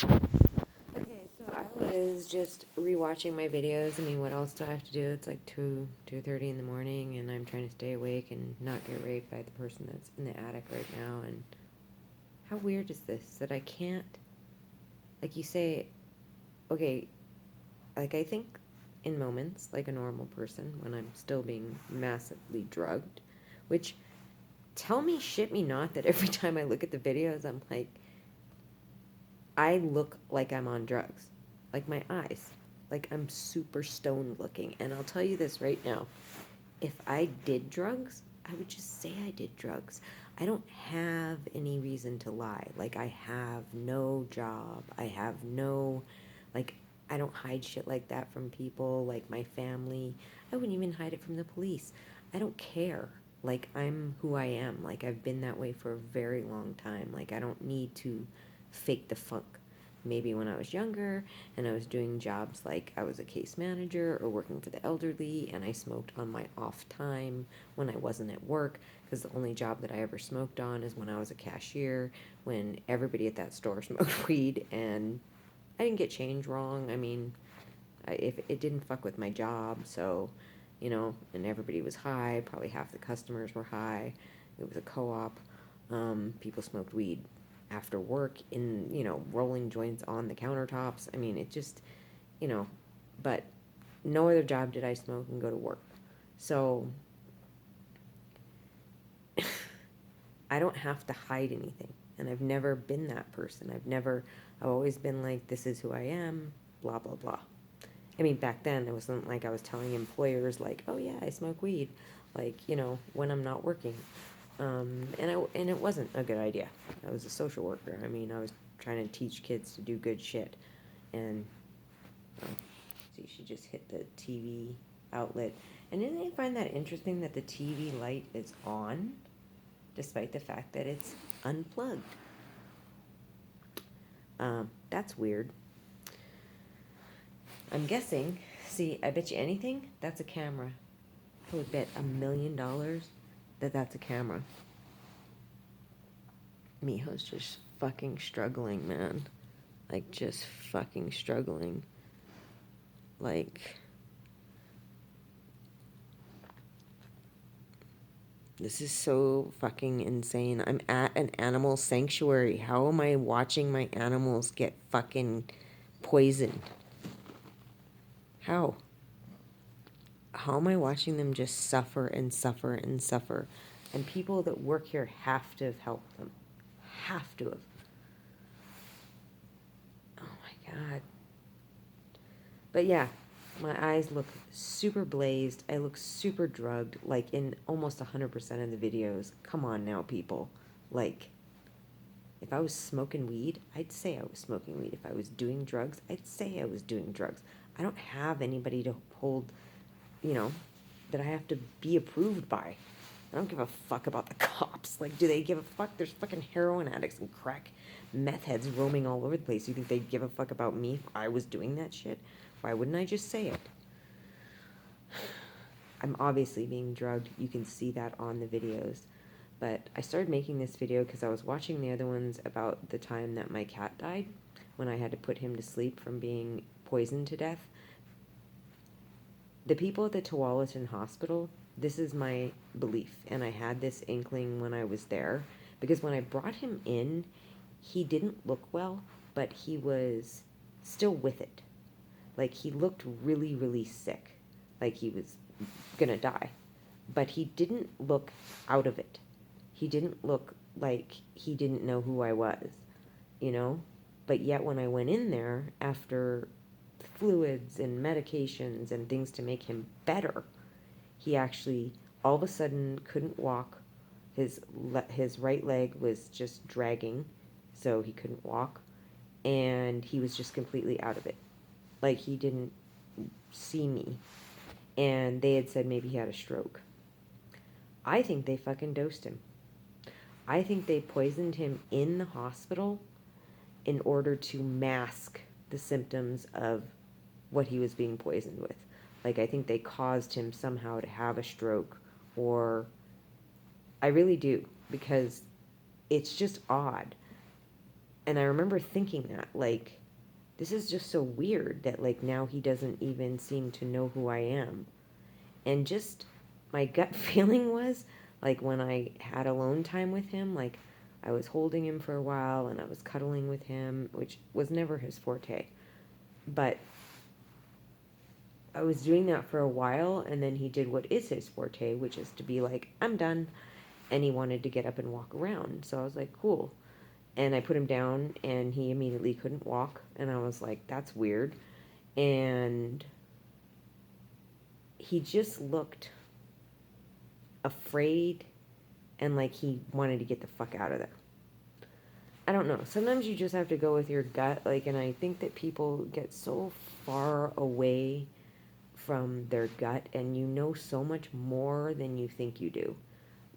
Okay, so I was just rewatching my videos. I mean, what else do I have to do? It's like 2:30 in the morning, and I'm trying to stay awake and not get raped by the person that's in the attic right now. And how weird is this that I can't, like you say, okay, like I think in moments like a normal person when I'm still being massively drugged, which tell me shit me not that every time I look at the videos, I'm like, I look like I'm on drugs. Like my eyes. Like I'm super stoned looking. And I'll tell you this right now. If I did drugs, I would just say I did drugs. I don't have any reason to lie. Like I have no job. I have no like I don't hide shit like that from people, like my family. I wouldn't even hide it from the police. I don't care. Like I'm who I am. Like I've been that way for a very long time. Like I don't need to fake the funk. Maybe when I was younger and I was doing jobs like I was a case manager or working for the elderly and I smoked on my off time when I wasn't at work, because the only job that I ever smoked on is when I was a cashier when everybody at that store smoked weed and I didn't get change wrong. I mean, if it didn't fuck with my job, so and everybody was high. Probably half the customers were high. It was a co-op. People smoked weed after work in rolling joints on the countertops. I mean, it just you know, but no other job did I smoke and go to work. So I don't have to hide anything. And I've never been that person. I've always been like, this is who I am, blah, blah, blah. I mean, back then, it wasn't like I was telling employers, like, oh yeah, I smoke weed, like, when I'm not working. And it wasn't a good idea. I was a social worker. I mean, I was trying to teach kids to do good shit. And, oh, see, she just hit the TV outlet. And didn't they find that interesting that the TV light is on, despite the fact that it's unplugged? That's weird. I'm guessing. See, I bet you anything that's a camera. I would bet $1 million that that's a camera. Miho's just fucking struggling, man. Like, just fucking struggling. Like, this is so fucking insane. I'm at an animal sanctuary. How am I watching my animals get fucking poisoned? How? How am I watching them just suffer and suffer and suffer? And people that work here have to have helped them. Have to have. Oh my God. But yeah, my eyes look super blazed. I look super drugged, like in almost 100% of the videos. Come on now, people. Like, if I was smoking weed, I'd say I was smoking weed. If I was doing drugs, I'd say I was doing drugs. I don't have anybody to hold, you know, that I have to be approved by. I don't give a fuck about the cops. Like, do they give a fuck? There's fucking heroin addicts and crack meth heads roaming all over the place. You think they'd give a fuck about me if I was doing that shit? Why wouldn't I just say it? I'm obviously being drugged. You can see that on the videos. But I started making this video because I was watching the other ones about the time that my cat died, when I had to put him to sleep from being poisoned to death. The people at the Tualatin Hospital, this is my belief, and I had this inkling when I was there, because when I brought him in, he didn't look well, but he was still with it. Like, he looked really, really sick, like he was gonna die. But he didn't look out of it. He didn't look like he didn't know who I was, you know? But yet, when I went in there after fluids and medications and things to make him better, he actually all of a sudden couldn't walk. His right leg was just dragging, so he couldn't walk, and he was just completely out of it. Like, he didn't see me, and they had said maybe he had a stroke. I think they fucking dosed him. I think they poisoned him in the hospital in order to mask the symptoms of what he was being poisoned with. Like, I think they caused him somehow to have a stroke, or I really do, because it's just odd. And I remember thinking that, like, this is just so weird that, like, now he doesn't even seem to know who I am. And just my gut feeling was, like, when I had alone time with him, like, I was holding him for a while and I was cuddling with him, which was never his forte. But I was doing that for a while, and then he did what is his forte, which is to be like, I'm done. And he wanted to get up and walk around. So I was like, cool. And I put him down, and he immediately couldn't walk. And I was like, that's weird. And he just looked afraid and like he wanted to get the fuck out of there. I don't know. Sometimes you just have to go with your gut. Like, and I think that people get so far away from their gut, and you know so much more than you think you do.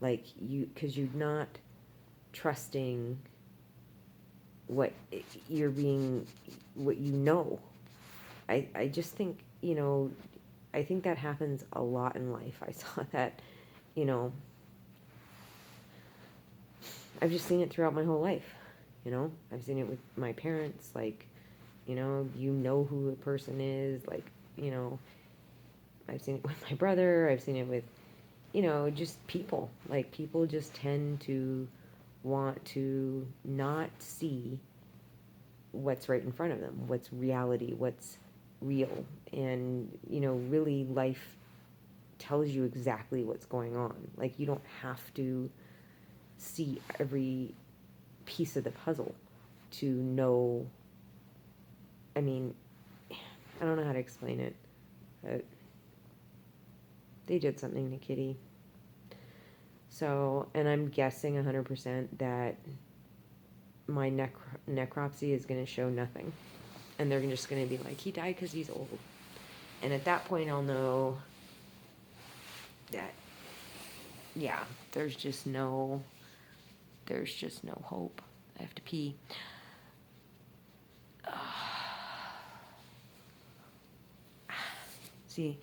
Like, because you're not trusting what you're being, what you know. I just think, I think that happens a lot in life. I saw that, you know, I've just seen it throughout my whole life. I've seen it with my parents. Like, you know who a person is. Like, you know, I've seen it with my brother. I've seen it with, just people. Like, people just tend to want to not see what's right in front of them, what's reality, what's real. And, really life tells you exactly what's going on. Like, you don't have to see every piece of the puzzle to know. I mean, I don't know how to explain it, but they did something to Kitty. So, and I'm guessing 100% that my necropsy is going to show nothing. And they're just going to be like, he died because he's old. And at that point, I'll know that, yeah, there's just no hope. I have to pee. See,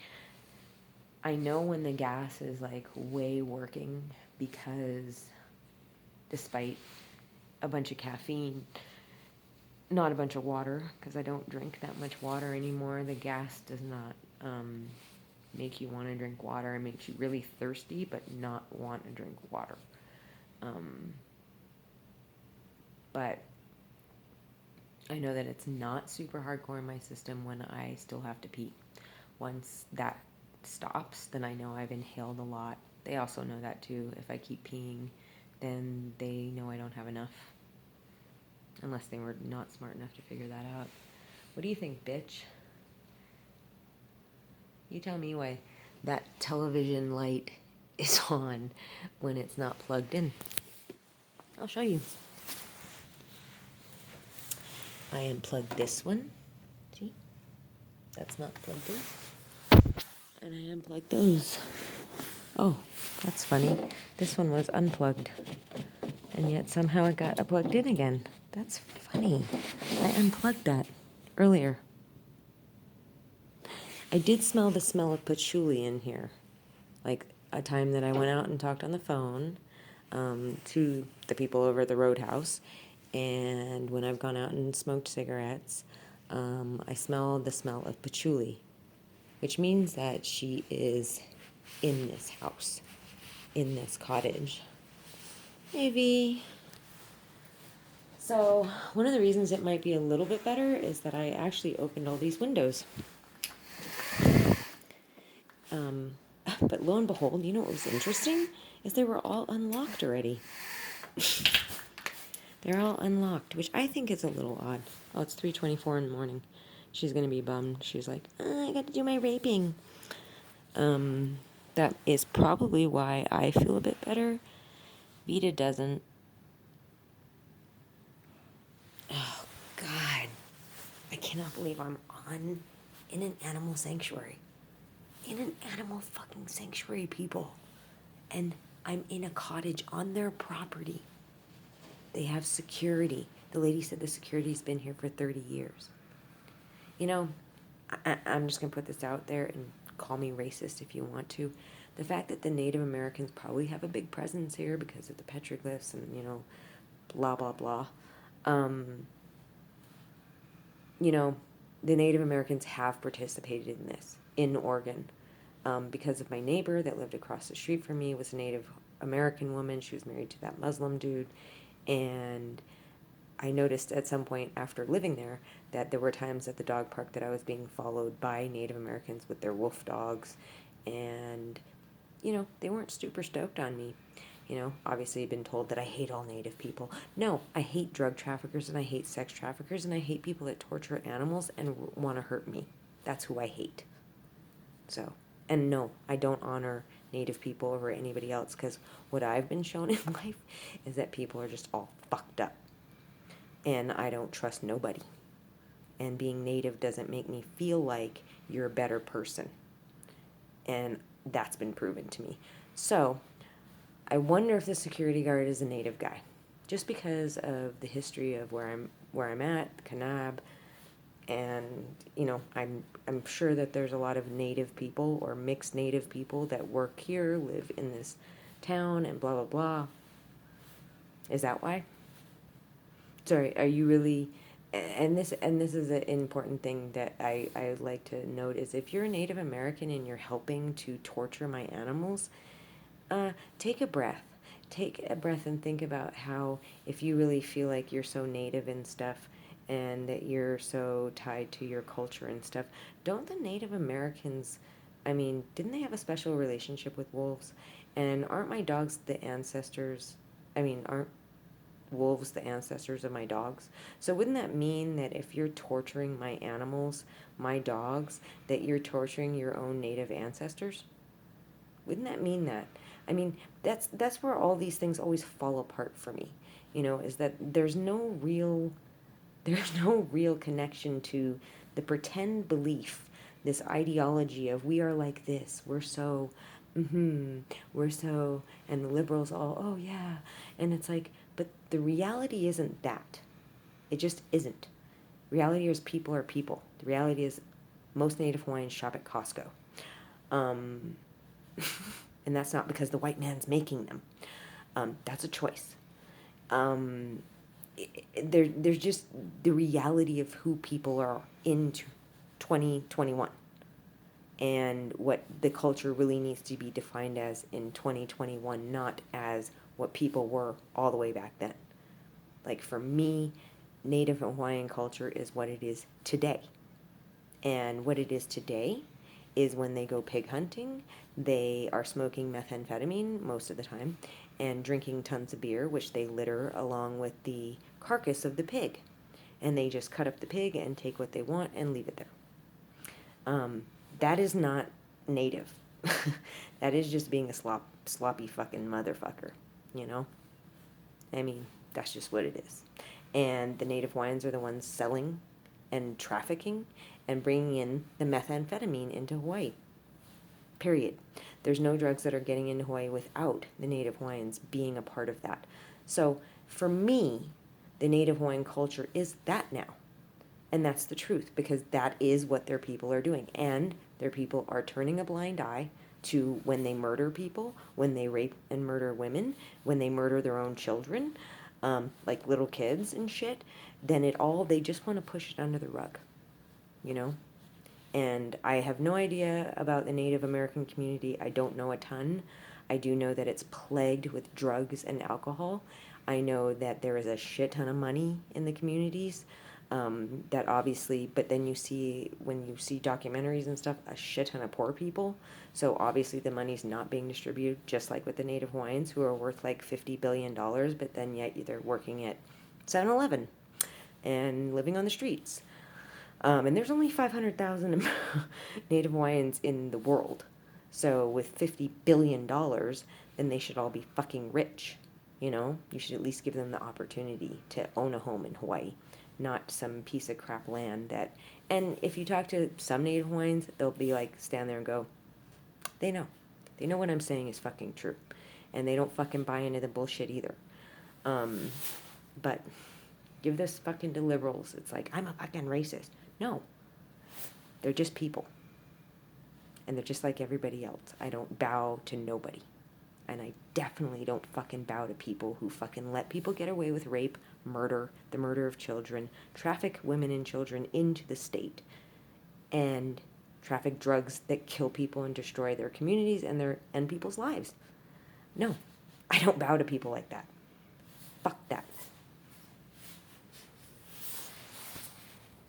I know when the gas is like way working, because despite a bunch of caffeine, not a bunch of water, because I don't drink that much water anymore, the gas does not make you want to drink water. It makes you really thirsty but not want to drink water. But I know that it's not super hardcore in my system when I still have to pee. Once that stops, then I know I've inhaled a lot. They also know that too. If I keep peeing, then they know I don't have enough. Unless they were not smart enough to figure that out. What do you think, bitch? You tell me why that television light is on when it's not plugged in. I'll show you. I unplugged this one. See? That's not plugged in. And I unplugged those. Oh, that's funny. This one was unplugged. And yet somehow it got plugged in again. That's funny. I unplugged that earlier. I did smell the smell of patchouli in here. Like a time that I went out and talked on the phone to the people over at the Roadhouse. And when I've gone out and smoked cigarettes, I smell the smell of patchouli, which means that she is in this house, in this cottage. Maybe. So one of the reasons it might be a little bit better is that I actually opened all these windows. But lo and behold, you know what was interesting? Is they were all unlocked already. They're all unlocked, which I think is a little odd. Oh, it's 3:24 in the morning. She's going to be bummed. She's like, I got to do my raping. That is probably why I feel a bit better. Vita doesn't. Oh, God. I cannot believe I'm in an animal sanctuary. In an animal fucking sanctuary, people. And I'm in a cottage on their property. They have security. The lady said the security's been here for 30 years. I'm just going to put this out there, and call me racist if you want to. The fact that the Native Americans probably have a big presence here because of the petroglyphs and, blah, blah, blah. Um, you know, the Native Americans have participated in this in Oregon. Because of my neighbor that lived across the street from me was a Native American woman. She was married to that Muslim dude. And I noticed at some point after living there that there were times at the dog park that I was being followed by Native Americans with their wolf dogs. And, they weren't super stoked on me. Obviously I've been told that I hate all Native people. No, I hate drug traffickers and I hate sex traffickers and I hate people that torture animals and want to hurt me. That's who I hate. So, and no, I don't honor Native people over anybody else because what I've been shown in life is that people are just all fucked up. And I don't trust nobody. And being Native doesn't make me feel like you're a better person. And that's been proven to me. So, I wonder if the security guard is a Native guy. Just because of the history of where I'm at, Kanab, and I'm sure that there's a lot of Native people or mixed Native people that work here, live in this town, and blah blah blah. Is that why? Sorry, are you really? And this is an important thing that I like to note is if you're a Native American and you're helping to torture my animals, take a breath. Take a breath and think about how if you really feel like you're so Native and stuff and that you're so tied to your culture and stuff, don't the Native Americans, I mean, didn't they have a special relationship with wolves? And aren't my dogs the ancestors? I mean, aren't wolves the ancestors of my dogs? So wouldn't that mean that if you're torturing my animals, my dogs, that you're torturing your own Native ancestors? Wouldn't that mean that? I mean, that's where all these things always fall apart for me. Is that there's no real connection to the pretend belief, this ideology of we are like this, we're so, we're so, and the liberals all, oh yeah, and it's like, but the reality isn't that. It just isn't. Reality is people are people. The reality is most Native Hawaiians shop at Costco. Um, and that's not because the white man's making them. That's a choice. There's just the reality of who people are in 2021 and what the culture really needs to be defined as in 2021, not as what people were all the way back then. Like for me, Native Hawaiian culture is what it is today. And what it is today is when they go pig hunting, they are smoking methamphetamine most of the time and drinking tons of beer, which they litter along with the carcass of the pig. And they just cut up the pig and take what they want and leave it there. That is not Native. That is just being a sloppy fucking motherfucker, I mean, that's just what it is. And the Native Hawaiians are the ones selling and trafficking and bringing in the methamphetamine into Hawaii. Period. There's no drugs that are getting into Hawaii without the Native Hawaiians being a part of that. So for me, the Native Hawaiian culture is that now. And that's the truth because that is what their people are doing. And their people are turning a blind eye to when they murder people, when they rape and murder women, when they murder their own children, like little kids and shit, then they just want to push it under the rug, And I have no idea about the Native American community. I don't know a ton. I do know that it's plagued with drugs and alcohol. I know that there is a shit ton of money in the communities. That obviously, but then when you see documentaries and stuff, a shit ton of poor people. So obviously the money's not being distributed, just like with the Native Hawaiians who are worth like $50 billion, but then yet they're working at 7-Eleven and living on the streets. And there's only 500,000 Native Hawaiians in the world. So with $50 billion, then they should all be fucking rich. You should at least give them the opportunity to own a home in Hawaii, not some piece of crap land that, and if you talk to some Native Hawaiians, they'll be like, stand there and go, they know what I'm saying is fucking true. And they don't fucking buy into the bullshit either. But give this fucking to liberals. It's like, I'm a fucking racist. No. They're just people. And they're just like everybody else. I don't bow to nobody. And I definitely don't fucking bow to people who fucking let people get away with rape, murder, the murder of children, traffic women and children into the state, and traffic drugs that kill people and destroy their communities and people's lives. No, I don't bow to people like that. Fuck that.